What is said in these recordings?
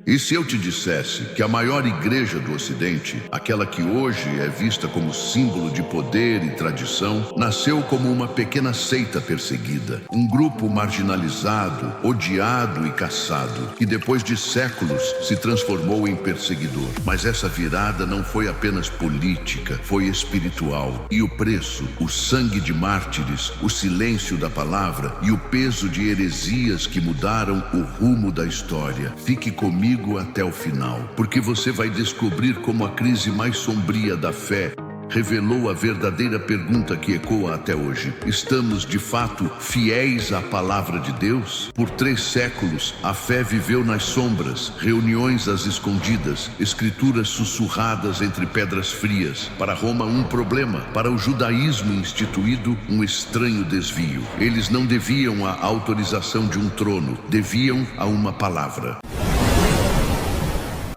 E se eu te dissesse que a maior igreja do Ocidente, aquela que hoje é vista como símbolo de poder e tradição, nasceu como uma pequena seita perseguida, um grupo marginalizado, odiado e caçado, que depois de séculos se transformou em perseguidor. Mas essa virada não foi apenas política, foi espiritual. E o preço, o sangue de mártires, o silêncio da palavra e o peso de heresias que mudaram o rumo da história. Fique comigo até o final, porque você vai descobrir como a crise mais sombria da fé revelou a verdadeira pergunta que ecoa até hoje. Estamos, de fato, fiéis à palavra de Deus? Por 3 séculos, a fé viveu nas sombras, reuniões às escondidas, escrituras sussurradas entre pedras frias. Para Roma, um problema. Para o judaísmo instituído, um estranho desvio. Eles não deviam à autorização de um trono, deviam a uma palavra.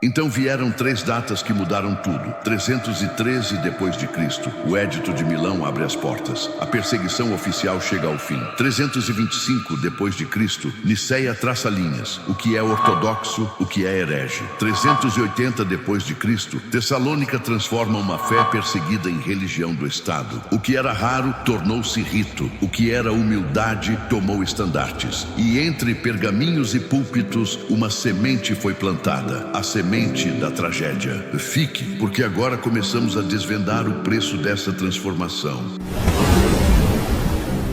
Então vieram 3 datas que mudaram tudo. 313 depois de Cristo, o Édito de Milão abre as portas. A perseguição oficial chega ao fim. 325 depois de Cristo, Niceia traça linhas, o que é ortodoxo, o que é herege. 380 depois de Cristo, Tessalônica transforma uma fé perseguida em religião do Estado. O que era raro tornou-se rito. O que era humildade tomou estandartes. E entre pergaminhos e púlpitos, uma semente foi plantada. A semente da tragédia. Fique, porque agora começamos a desvendar o preço dessa transformação.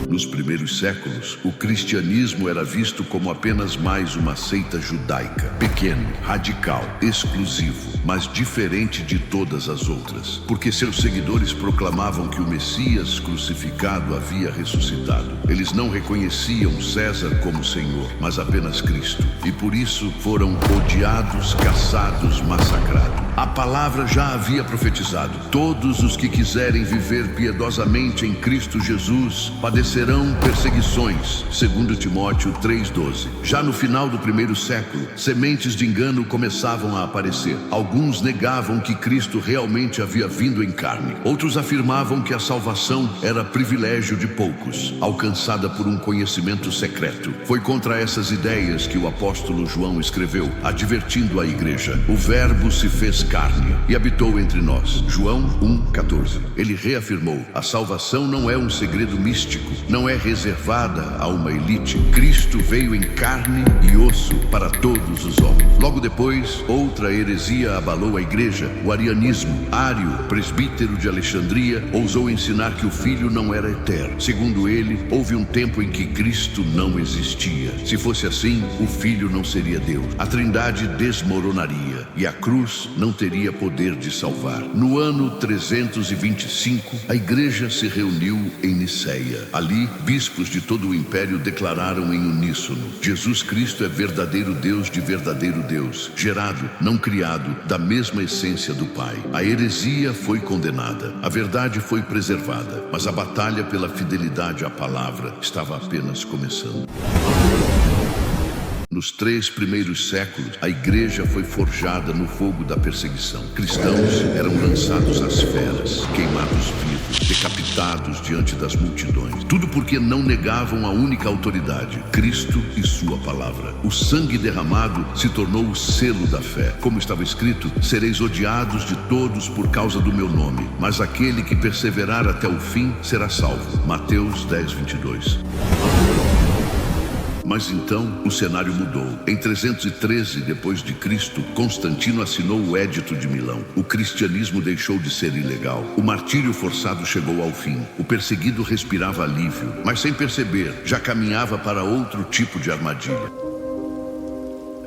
Nos primeiros séculos, o cristianismo era visto como apenas mais uma seita judaica, pequeno, radical, exclusivo, mas diferente de todas as outras, porque seus seguidores proclamavam que o Messias crucificado havia ressuscitado. Eles não reconheciam César como Senhor, mas apenas Cristo, e por isso foram odiados, caçados, massacrados. A palavra já havia profetizado: todos os que quiserem viver piedosamente em Cristo Jesus padecerão perseguições, segundo Timóteo 3,12. Já no final do primeiro século, sementes de engano começavam a aparecer. Alguns negavam que Cristo realmente havia vindo em carne. Outros afirmavam que a salvação era privilégio de poucos, alcançada por um conhecimento secreto. Foi contra essas ideias que o apóstolo João escreveu, advertindo a igreja: o Verbo se fez carne e habitou entre nós. João 1,14. Ele reafirmou: a salvação não é um segredo místico, não é reservada a uma elite. Cristo veio em carne e osso para todos os homens. Logo depois, outra heresia abalou a igreja: o arianismo. Ário, presbítero de Alexandria, ousou ensinar que o Filho não era eterno. Segundo ele, houve um tempo em que Cristo não existia. Se fosse assim, o Filho não seria Deus. A Trindade desmoronaria e a cruz não teria poder de salvar. No ano 325, a igreja se reuniu em Niceia. Ali, bispos de todo o império declararam em uníssono: Jesus Cristo é verdadeiro Deus de verdadeiro Deus, gerado, não criado, da mesma essência do Pai. A heresia foi condenada, a verdade foi preservada, mas a batalha pela fidelidade à palavra estava apenas começando. Nos 3 primeiros séculos, a igreja foi forjada no fogo da perseguição. Cristãos eram lançados às feras, queimados vivos, decapitados diante das multidões. Tudo porque não negavam a única autoridade, Cristo e sua palavra. O sangue derramado se tornou o selo da fé. Como estava escrito: sereis odiados de todos por causa do meu nome, mas aquele que perseverar até o fim será salvo. Mateus 10:22. Mas então o cenário mudou. Em 313 depois de Cristo, Constantino assinou o Édito de Milão. O cristianismo deixou de ser ilegal. O martírio forçado chegou ao fim. O perseguido respirava alívio, mas sem perceber, já caminhava para outro tipo de armadilha.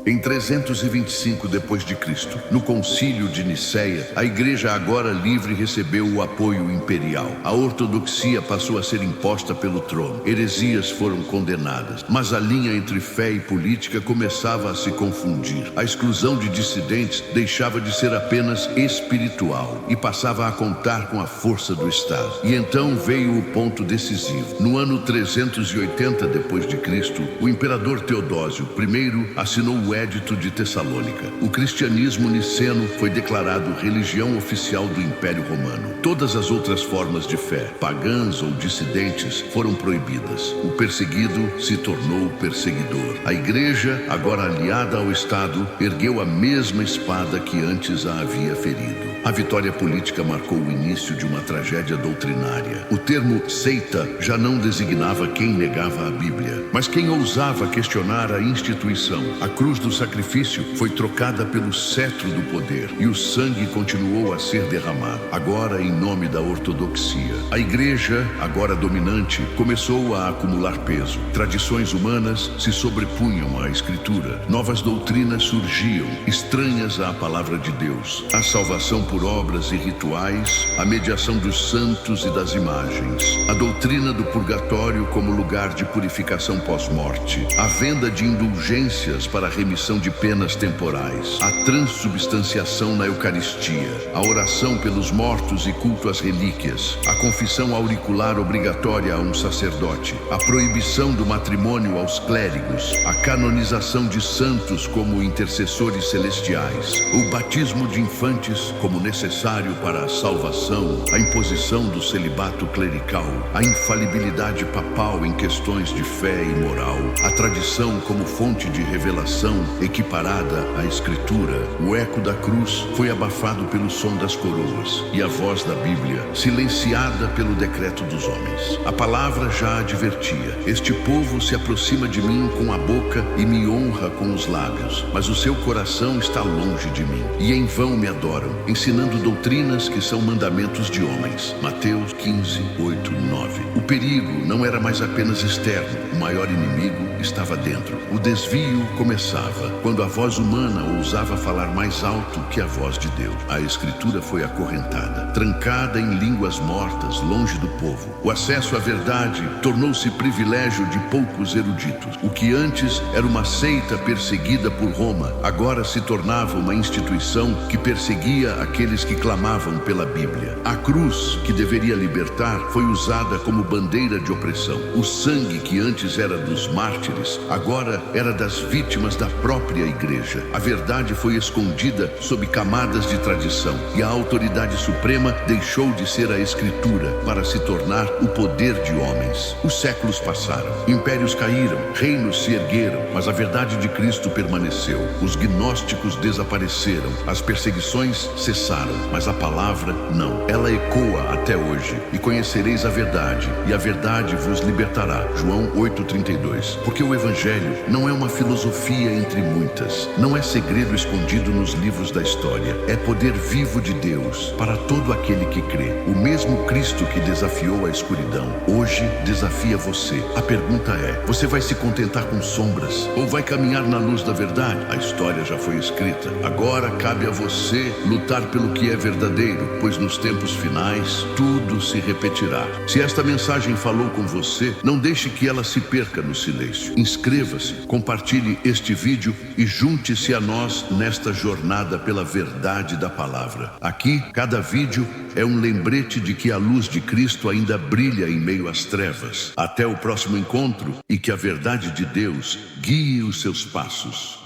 Em 325 depois de Cristo, no concílio de Niceia, a igreja agora livre recebeu o apoio imperial. A ortodoxia passou a ser imposta pelo trono. Heresias foram condenadas, mas a linha entre fé e política começava a se confundir. A exclusão de dissidentes deixava de ser apenas espiritual e passava a contar com a força do Estado. E então veio o ponto decisivo. No ano 380 depois de Cristo, o imperador Teodósio I assinou o Edito de Tessalônica. O cristianismo niceno foi declarado religião oficial do Império Romano. Todas as outras formas de fé, pagãs ou dissidentes, foram proibidas. O perseguido se tornou perseguidor. A igreja, agora aliada ao Estado, ergueu a mesma espada que antes a havia ferido. A vitória política marcou o início de uma tragédia doutrinária. O termo seita já não designava quem negava a Bíblia, mas quem ousava questionar a instituição. A cruz do sacrifício foi trocada pelo cetro do poder e o sangue continuou a ser derramado, agora em nome da ortodoxia. A igreja, agora dominante, começou a acumular peso. Tradições humanas se sobrepunham à Escritura. Novas doutrinas surgiam, estranhas à palavra de Deus. A salvação por obras e rituais, a mediação dos santos e das imagens, a doutrina do purgatório como lugar de purificação pós-morte, a venda de indulgências para a remissão de penas temporais, a transubstanciação na Eucaristia, a oração pelos mortos e culto às relíquias, a confissão auricular obrigatória a um sacerdote, a proibição do matrimônio aos clérigos, a canonização de santos como intercessores celestiais, o batismo de infantes como necessário para a salvação, a imposição do celibato clerical, a infalibilidade papal em questões de fé e moral, a tradição como fonte de revelação equiparada à Escritura. O eco da cruz foi abafado pelo som das coroas e a voz da Bíblia silenciada pelo decreto dos homens. A palavra já advertia: este povo se aproxima de mim com a boca e me honra com os lábios, mas o seu coração está longe de mim, e em vão me adoram, ensinando doutrinas que são mandamentos de homens. Mateus 15, 8, 9. O perigo não era mais apenas externo, o maior inimigo estava dentro. O desvio começava quando a voz humana ousava falar mais alto que a voz de Deus. A Escritura foi acorrentada, trancada em línguas mortas, longe do povo. O acesso à verdade tornou-se privilégio de poucos eruditos. O que antes era uma seita perseguida por Roma, agora se tornava uma instituição que perseguia aqueles que clamavam pela Bíblia. A cruz, que deveria libertar, foi usada como bandeira de opressão. O sangue que antes era dos mártires, agora era das vítimas da própria igreja. A verdade foi escondida sob camadas de tradição, e a autoridade suprema deixou de ser a Escritura para se tornar o poder de homens. Os séculos passaram, impérios caíram, reinos se ergueram, mas a verdade de Cristo permaneceu. Os gnósticos desapareceram, as perseguições cessaram, mas a palavra não. Ela ecoa até hoje. E conhecereis a verdade, e a verdade vos libertará. João 8,32. Porque o Evangelho não é uma filosofia entre muitas, não é segredo escondido nos livros da história. É poder vivo de Deus para todo aquele que crê. O mesmo Cristo que desafiou a escuridão, hoje desafia você. A pergunta é: você vai se contentar com sombras ou vai caminhar na luz da verdade? A história já foi escrita. Agora cabe a você lutar pelo que é verdadeiro, pois nos tempos finais tudo se repetirá. Se esta mensagem falou com você, não deixe que ela se perca no silêncio. Inscreva-se, compartilhe este vídeo e junte-se a nós nesta jornada pela verdade da palavra. Aqui, cada vídeo é um lembrete de que a luz de Cristo ainda brilha em meio às trevas. Até o próximo encontro, e que a verdade de Deus guie os seus passos.